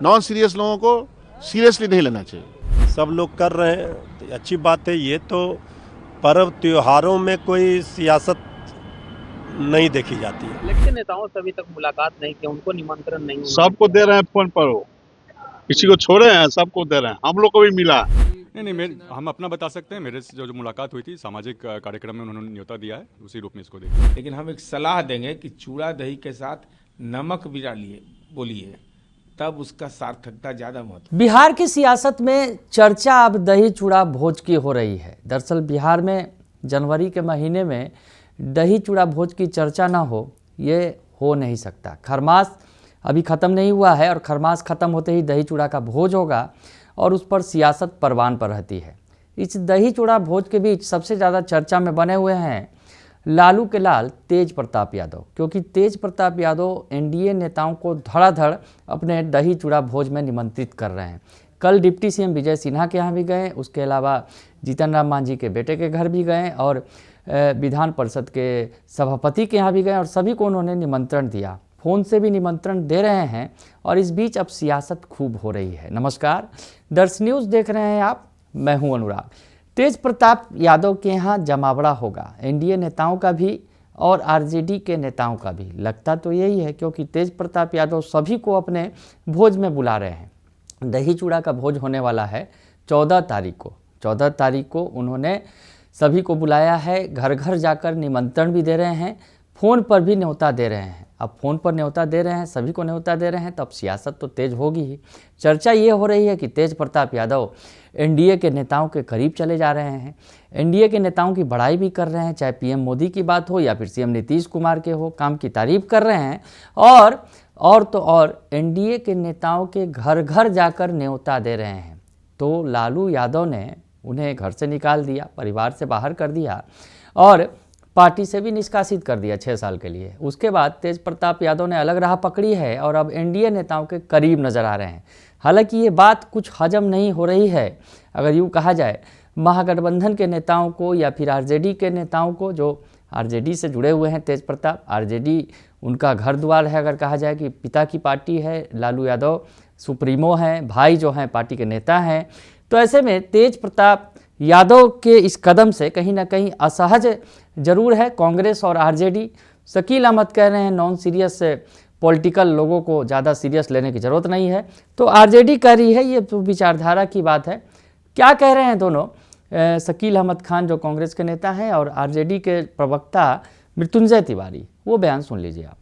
Non serious लोगों को seriously नहीं लेना चाहिए। सब लोग कर रहे हैं तो अच्छी बात है। ये तो पर्व त्योहारों में कोई सियासत नहीं देखी जाती है। लेकिन नेताओं से अभी तक मुलाकात नहीं की, उनको निमंत्रण नहीं हुआ। सबको दे रहे हैं फोन पर, वो किसी को छोड़े हैं, सबको दे रहे हैं। हम लोग को भी मिला। नहीं, हम अपना बता सकते हैं। मेरे से जो मुलाकात हुई थी सामाजिक कार्यक्रम में, उन्होंने न्योता दिया है, उसी रूप में इसको देखिए। लेकिन हम एक सलाह देंगे कि चूड़ा दही के साथ नमक भी डालिए, बोलिए, तब उसका सार्थकता ज़्यादा महत्व। बिहार की सियासत में चर्चा अब दही चूड़ा भोज की हो रही है। दरअसल बिहार में जनवरी के महीने में दही चूड़ा भोज की चर्चा ना हो, ये हो नहीं सकता। खरमास अभी ख़त्म नहीं हुआ है और खरमास ख़त्म होते ही दही चूड़ा का भोज होगा और उस पर सियासत परवान पर रहती है। इस दही चूड़ा भोज के बीच सबसे ज़्यादा चर्चा में बने हुए हैं लालू के लाल तेज प्रताप यादव, क्योंकि तेज प्रताप यादव एनडीए नेताओं को धड़ाधड़ अपने दही चूड़ा भोज में निमंत्रित कर रहे हैं। कल डिप्टी सीएम विजय सिन्हा के यहाँ भी गए, उसके अलावा जीतन राम मांझी के बेटे के घर भी गए और विधान परिषद के सभापति के यहाँ भी गए और सभी को उन्होंने निमंत्रण दिया। फ़ोन से भी निमंत्रण दे रहे हैं और इस बीच अब सियासत खूब हो रही है। नमस्कार, दर्श न्यूज़ देख रहे हैं आप, मैं हूं अनुराग। तेज प्रताप यादव के यहाँ जमावड़ा होगा, एनडीए नेताओं का भी और आरजेडी के नेताओं का भी। लगता तो यही है, क्योंकि तेज प्रताप यादव सभी को अपने भोज में बुला रहे हैं। दही चूड़ा का भोज होने वाला है 14 तारीख को। 14 तारीख को उन्होंने सभी को बुलाया है, घर घर जाकर निमंत्रण भी दे रहे हैं, फ़ोन पर भी न्योता दे रहे हैं। अब फ़ोन पर न्योता दे रहे हैं, सभी को न्योता दे रहे हैं, तो अब सियासत तो तेज होगी ही। चर्चा ये हो रही है कि तेज प्रताप यादव एनडीए के नेताओं के करीब चले जा रहे हैं, एनडीए के नेताओं की बड़ाई भी कर रहे हैं, चाहे पीएम मोदी की बात हो या फिर सीएम नीतीश कुमार के हो, काम की तारीफ कर रहे हैं और तो और एनडीए के नेताओं के घर घर जाकर न्योता दे रहे हैं। तो लालू यादव ने उन्हें घर से निकाल दिया, परिवार से बाहर कर दिया और पार्टी से भी निष्कासित कर दिया 6 साल के लिए। उसके बाद तेज प्रताप यादव ने अलग राह पकड़ी है और अब एनडीए नेताओं के करीब नजर आ रहे हैं। हालांकि ये बात कुछ हजम नहीं हो रही है, अगर यूँ कहा जाए, महागठबंधन के नेताओं को या फिर आरजेडी के नेताओं को, जो आरजेडी से जुड़े हुए हैं तेज प्रताप। आरजेडी उनका घर द्वार है, अगर कहा जाए कि पिता की पार्टी है, लालू यादव सुप्रीमो हैं, भाई जो हैं पार्टी के नेता हैं। तो ऐसे में तेज प्रताप यादव के इस कदम से कहीं ना कहीं असहज जरूर है कांग्रेस और आरजेडी। शकील अहमद कह रहे हैं नॉन सीरियस पॉलिटिकल लोगों को ज़्यादा सीरियस लेने की ज़रूरत नहीं है, तो आरजेडी कह रही है, ये तो विचारधारा की बात है। क्या कह रहे हैं दोनों, शकील अहमद खान जो कांग्रेस के नेता हैं और आरजेडी के प्रवक्ता मृत्युंजय तिवारी, वो बयान सुन लीजिए आप।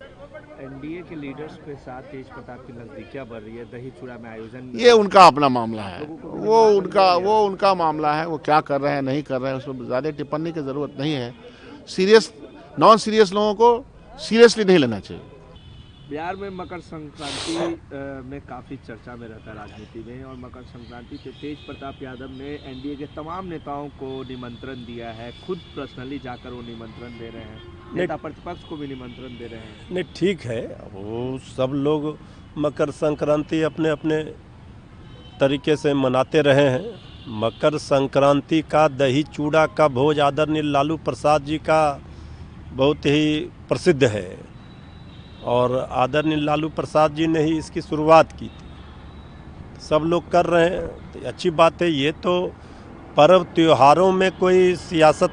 एनडीए के लीडर्स के साथ तेज प्रताप की नजदीकियां बढ़ रही है, दही चूड़ा में आयोजन, ये उनका अपना मामला है, वो उनका मामला है। वो क्या कर रहे हैं नहीं कर रहे हैं, उसमें ज़्यादा टिप्पणी की ज़रूरत नहीं है। नॉन सीरियस लोगों को सीरियसली नहीं लेना चाहिए। बिहार में मकर संक्रांति में काफ़ी चर्चा में रहता है राजनीति में, और मकर संक्रांति पे तेज प्रताप यादव ने एनडीए के तमाम नेताओं को निमंत्रण दिया है, खुद पर्सनली जाकर वो निमंत्रण दे रहे हैं, नेता प्रतिपक्ष को भी निमंत्रण दे रहे हैं। नहीं, ठीक है, वो सब लोग मकर संक्रांति अपने अपने तरीके से मनाते रहे हैं। मकर संक्रांति का दही चूड़ा का भोज आदरणीय लालू प्रसाद जी का बहुत ही प्रसिद्ध है और आदरणीय लालू प्रसाद जी ने ही इसकी शुरुआत की थी। सब लोग कर रहे हैं तो अच्छी बात है। ये तो पर्व त्योहारों में कोई सियासत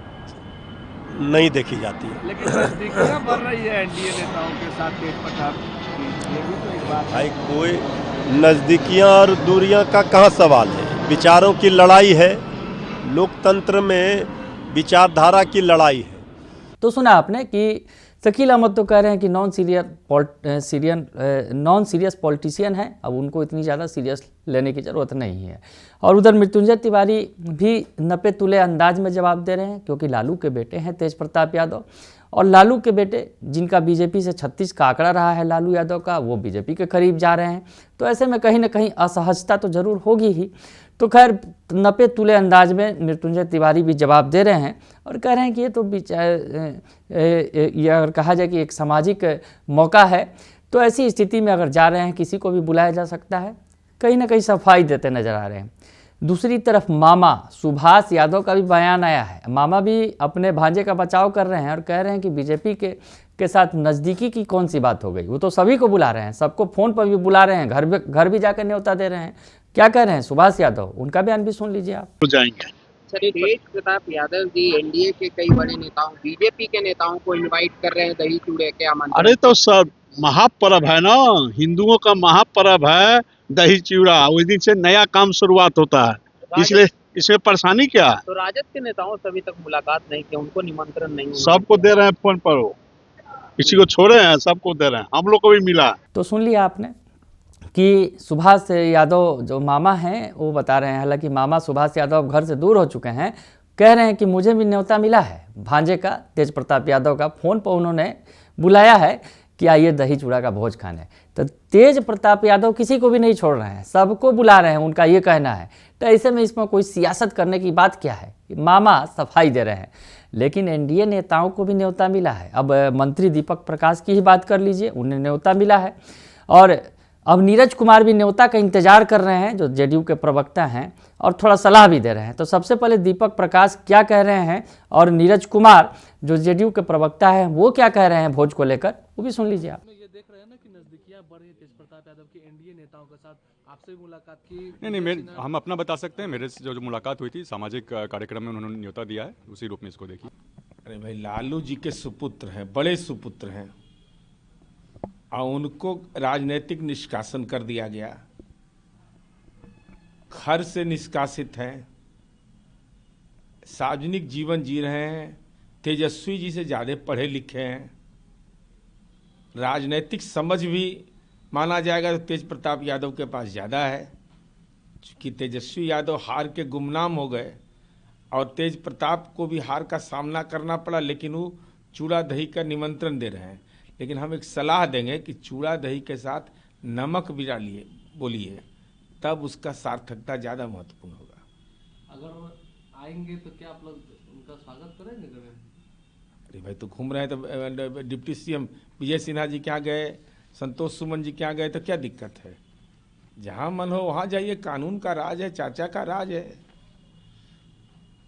नहीं देखी जाती है। लेकिन नजदीकियां बढ़ रही है एनडीए नेताओं के साथ तेज प्रताप की, ये भी तो एक बात है। भाई, कोई नज़दीकियां और दूरियां का कहाँ सवाल है, विचारों की लड़ाई है, लोकतंत्र में विचारधारा की लड़ाई है। तो सुना आपने कि शकील अहमद तो कह रहे हैं कि नॉन सीरियस पॉलिटिशियन है, अब उनको इतनी ज़्यादा सीरियस लेने की ज़रूरत नहीं है। और उधर मृत्युंजय तिवारी भी नपे तुले अंदाज में जवाब दे रहे हैं, क्योंकि लालू के बेटे हैं तेज प्रताप यादव, और लालू के बेटे जिनका बीजेपी से 36 का आंकड़ा रहा है लालू यादव का, वो बीजेपी के करीब जा रहे हैं। तो ऐसे में कहीं ना कहीं असहजता तो ज़रूर होगी ही। तो खैर, नपे तुले अंदाज में मृत्युंजय तिवारी भी जवाब दे रहे हैं और कह रहे हैं कि ये तो ये अगर कहा जाए कि एक सामाजिक मौका है, तो ऐसी स्थिति में अगर जा रहे हैं किसी को भी बुलाया जा सकता है। कहीं ना कहीं सफाई देते नजर आ रहे हैं। दूसरी तरफ मामा सुभाष यादव का भी बयान आया है। मामा भी अपने भांजे का बचाव कर रहे हैं और कह रहे हैं कि बीजेपी के साथ नज़दीकी की कौन सी बात हो गई, वो तो सभी को बुला रहे हैं, सबको फ़ोन पर भी बुला रहे हैं, घर भी जाकर न्योता दे रहे हैं। क्या कह रहे हैं सुभाष यादव, उनका बयान भी सुन लीजिए आप। तो जाएंगे। तेज प्रताप यादव जी एनडीए के कई बड़े नेताओं, बीजेपी के नेताओं को इनवाइट कर रहे हैं दही चूड़े के आमंत्रण। अरे तो सब महापर्व है ना, हिंदुओं का महापर्व है दही चूड़ा, उस दिन से नया काम शुरुआत होता है, इसलिए इसमें परेशानी क्या है? तो राजद के नेताओं से अभी तक मुलाकात नहीं की, उनको निमंत्रण नहीं हुआ। सबको दे रहे हैं फोन पर, वो किसी को छोड़े हैं, सबको दे रहे हैं, हम लोग को भी मिला। तो सुन लिया आपने कि सुभाष यादव जो मामा हैं वो बता रहे हैं, हालांकि मामा सुभाष यादव घर से दूर हो चुके हैं, कह रहे हैं कि मुझे भी न्योता मिला है भांजे का, तेज प्रताप यादव का, फ़ोन पर उन्होंने बुलाया है कि आइए दही चूड़ा का भोज खाने। तो तेज प्रताप यादव किसी को भी नहीं छोड़ रहे हैं, सबको बुला रहे हैं, उनका ये कहना है। तो ऐसे में इसमें कोई सियासत करने की बात क्या है, मामा सफाई दे रहे हैं। लेकिन एनडीए नेताओं को भी न्योता मिला है। अब मंत्री दीपक प्रकाश की ही बात कर लीजिए, उन्हें न्योता मिला है और अब नीरज कुमार भी न्योता का इंतजार कर रहे हैं, जो जेडीयू के प्रवक्ता हैं, और थोड़ा सलाह भी दे रहे हैं। तो सबसे पहले दीपक प्रकाश क्या कह रहे हैं और नीरज कुमार जो जेडीयू के प्रवक्ता हैं वो क्या कह रहे हैं भोज को लेकर, वो भी सुन लीजिए आप। ये देख रहे हैं ना कि नजदीकियां बढ़ रही है तेज प्रताप यादव की एनडीए नेताओं के साथ, आपसे भी मुलाकात की? नहीं, हम अपना बता सकते हैं। मेरे से जो मुलाकात हुई थी सामाजिक कार्यक्रम में, उन्होंने न्योता दिया है, उसी रूप में इसको देखिए। अरे भाई, लालू जी के सुपुत्र हैं, बड़े सुपुत्र हैं, और उनको राजनीतिक निष्कासन कर दिया गया, घर से निष्कासित हैं, सार्वजनिक जीवन जी रहे हैं, तेजस्वी जी से ज़्यादा पढ़े लिखे हैं, राजनीतिक समझ भी माना जाएगा तो तेज प्रताप यादव के पास ज़्यादा है। क्योंकि तेजस्वी यादव हार के गुमनाम हो गए और तेज प्रताप को भी हार का सामना करना पड़ा, लेकिन वो चूड़ा दही का निमंत्रण दे रहे हैं। लेकिन हम एक सलाह देंगे कि चूड़ा दही के साथ नमक भी डालिए, बोलिए, तब उसका सार्थकता ज़्यादा महत्वपूर्ण होगा। अगर आएंगे तो क्या आप लोग उनका स्वागत करेंगे? अरे भाई, तो घूम रहे हैं तो डिप्टी सीएम विजय सिन्हा जी क्या गए, संतोष सुमन जी क्या गए, तो क्या दिक्कत है? जहाँ मन हो वहाँ जाइए, कानून का राज है, चाचा का राज है।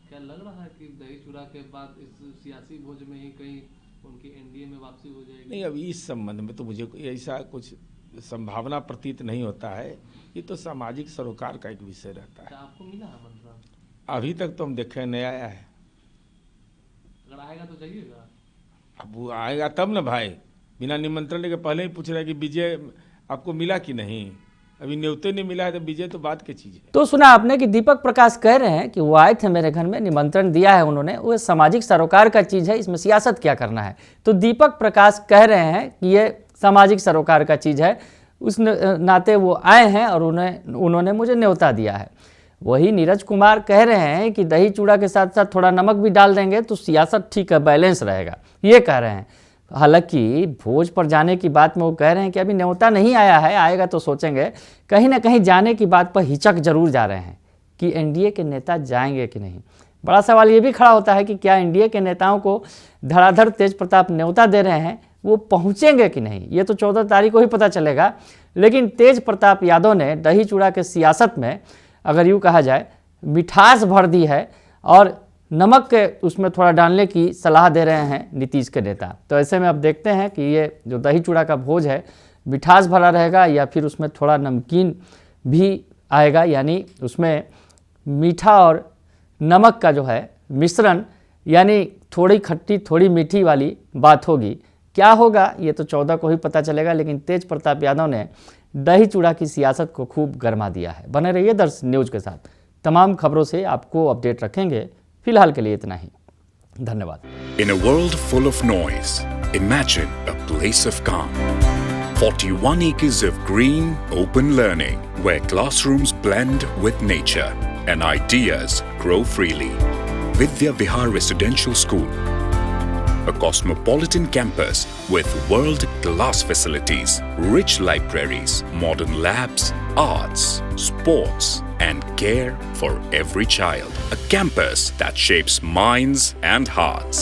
क्या लग रहा है कि दही चूड़ा के बाद इस सियासी भोज में ही कहीं उनकी एनडीए में वापसी हो जाएगी? नहीं, अभी इस संबंध में तो मुझे ऐसा कुछ संभावना प्रतीत नहीं होता है। ये तो सामाजिक सरोकार का एक विषय रहता है। आपको मिला है आमंत्रण? अभी तक तो हम देखे नहीं आया है। अगर आएगा तो जाइएगा? अब वो आएगा तब ना भाई, बिना निमंत्रण के पहले ही पूछ रहा है कि विजय आपको मिला कि नहीं। अभी न्योते नहीं मिला है तो विजय तो बात की चीज है। तो सुना आपने कि दीपक प्रकाश कह रहे हैं कि वो आए थे मेरे घर में, निमंत्रण दिया है उन्होंने, वो सामाजिक सरोकार का चीज़ है, इसमें सियासत क्या करना है। तो दीपक प्रकाश कह रहे हैं कि ये सामाजिक सरोकार का चीज़ है, उस नाते वो आए हैं और उन्होंने मुझे न्योता दिया है। वही नीरज कुमार कह रहे हैं कि दही चूड़ा के साथ साथ थोड़ा नमक भी डाल देंगे तो सियासत ठीक है, बैलेंस रहेगा, ये कह रहे हैं। हालांकि भोज पर जाने की बात में वो कह रहे हैं कि अभी न्योता नहीं आया है, आएगा तो सोचेंगे। कहीं ना कहीं जाने की बात पर हिचक जरूर जा रहे हैं कि एनडीए के नेता जाएंगे कि नहीं। बड़ा सवाल ये भी खड़ा होता है कि क्या एनडीए के नेताओं को धड़ाधड़ तेज प्रताप न्योता दे रहे हैं, वो पहुंचेंगे कि नहीं, ये तो 14 तारीख को ही पता चलेगा। लेकिन तेज प्रताप यादव ने दही चूड़ा के सियासत में अगर यूँ कहा जाए मिठास भर दी है और नमक के उसमें थोड़ा डालने की सलाह दे रहे हैं नीतीश के नेता। तो ऐसे में अब देखते हैं कि ये जो दही चूड़ा का भोज है मिठास भरा रहेगा या फिर उसमें थोड़ा नमकीन भी आएगा, यानी उसमें मीठा और नमक का जो है मिश्रण, यानी थोड़ी खट्टी थोड़ी मीठी वाली बात होगी। क्या होगा ये तो 14 को ही पता चलेगा। लेकिन तेज प्रताप यादव ने दही चूड़ा की सियासत को खूब गरमा दिया है। बने रहिए दर्श न्यूज़ के साथ, तमाम खबरों से आपको अपडेट रखेंगे। फिलहाल के लिए इतना ही, धन्यवाद। In a world full of noise, imagine a place of calm. 41 acres of green, open learning, where classrooms blend with nature and ideas grow freely. Vidya Vihar Residential School, a cosmopolitan campus with world-class facilities, rich libraries, modern labs, arts, sports, and care for every child. A campus that shapes minds and hearts.